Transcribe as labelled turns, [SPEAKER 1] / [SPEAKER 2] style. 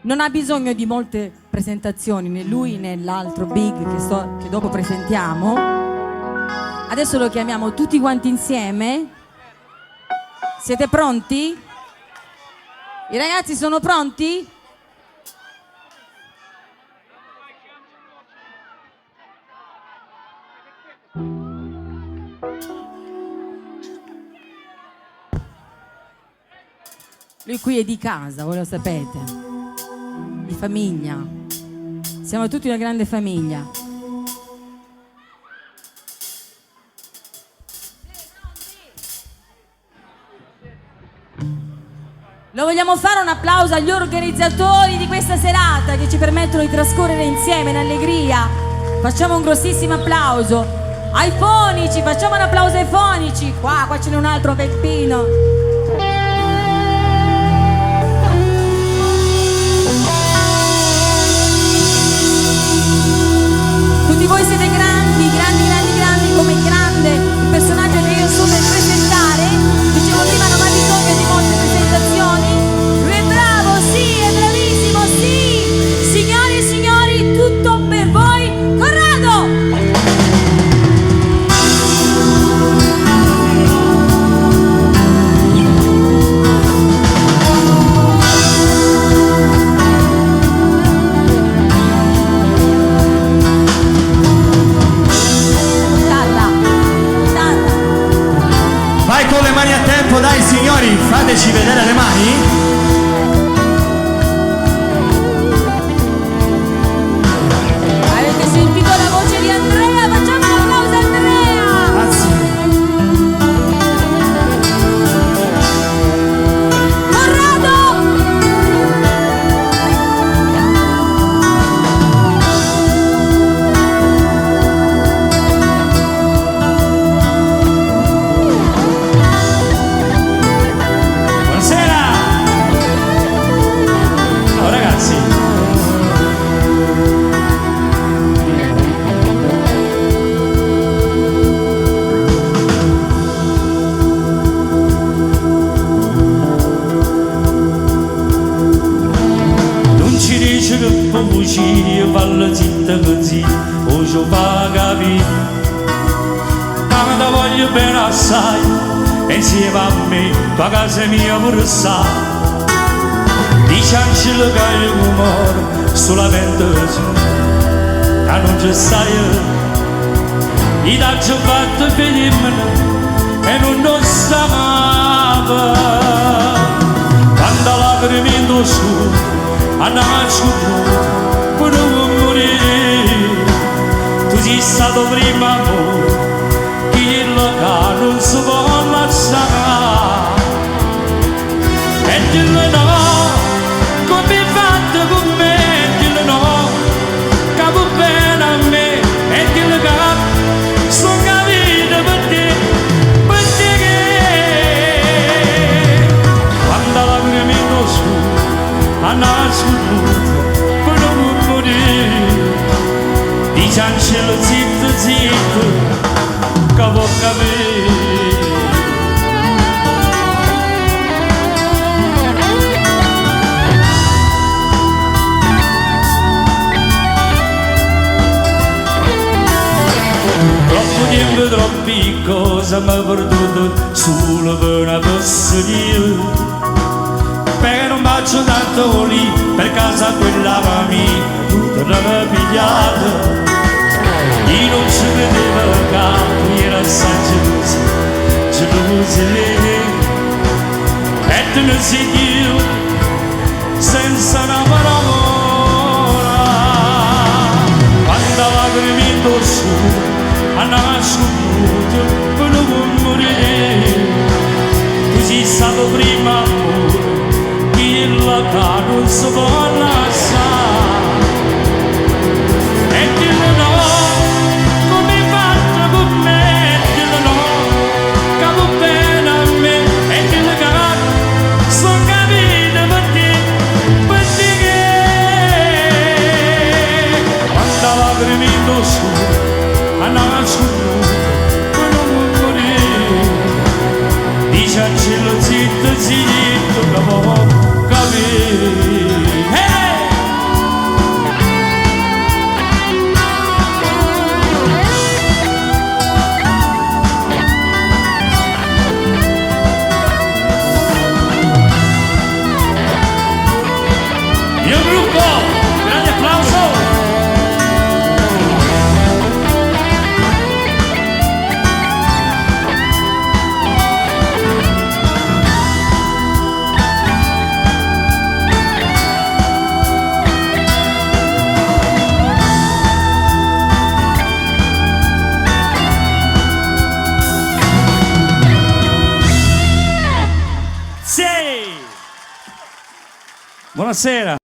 [SPEAKER 1] Non ha bisogno di molte presentazioni, né lui né l'altro Big che dopo presentiamo. Adesso lo chiamiamo tutti quanti insieme. Siete pronti? I ragazzi sono pronti? Lui qui è di casa, voi lo sapete, di famiglia. Siamo tutti una grande famiglia. Lo vogliamo fare un applauso agli organizzatori di questa serata che ci permettono di trascorrere insieme in allegria. Facciamo un grossissimo applauso ai fonici, facciamo un applauso ai fonici. Qua ce n'è un altro Peppino. Tutti voi siete grandi come grande il personaggio che io sto per presentare. Dicevo prima, non ha bisogno di molte presentazioni. Lui è bravo, sì, è bravissimo, sì. Signore e signori, tutto per voi, Corrado!
[SPEAKER 2] Con le mani a tempo, dai signori, fateci vedere le mani.
[SPEAKER 1] Avete sentito la voce di Andrea? Facciamo un applauso a Andrea!
[SPEAKER 2] Grazie.
[SPEAKER 1] Corrado!
[SPEAKER 3] Io fallo zitta così, o ci fa capire. Quando voglio bene assai, e insieme a me, tua casa mia pure sa. Diciamoci che il rumore, solamente tu, che non ci stai. I dacci fatto femmina, e non lo stava. Quando lacrime in tuo scudo, andava scudo. Tu sei stato prima amore, quello che non si può lasciare. E dillo no, come hai fatto con me, dillo no, che va bene a me. E dillo che sono capito per te che quando la prima in tuo scudo, andava scudo. Diciancelo zitto, zitto, che può capire. Troppo tempo, troppi cose mi ha perduto solo per una passeria. Perché non faccio tanto lì, per casa quella mia, tutta la pigliata. Io non ci vedevo che era assai gelosa lei. E te ne sei io, senza una parola. Quando lacrime in tuo scudo, andava scudo per non morire. Tu sei stato prima amore, quello che non si può lasciare. E dillo no, come hai fatto con me, dillo no, che va bene a me. E dillo che sono capito per te che quando lacrime in tuo scudo, andava scudo per non morire. Dice a cielo zitto, zitto, che può capire. Hey! buonasera.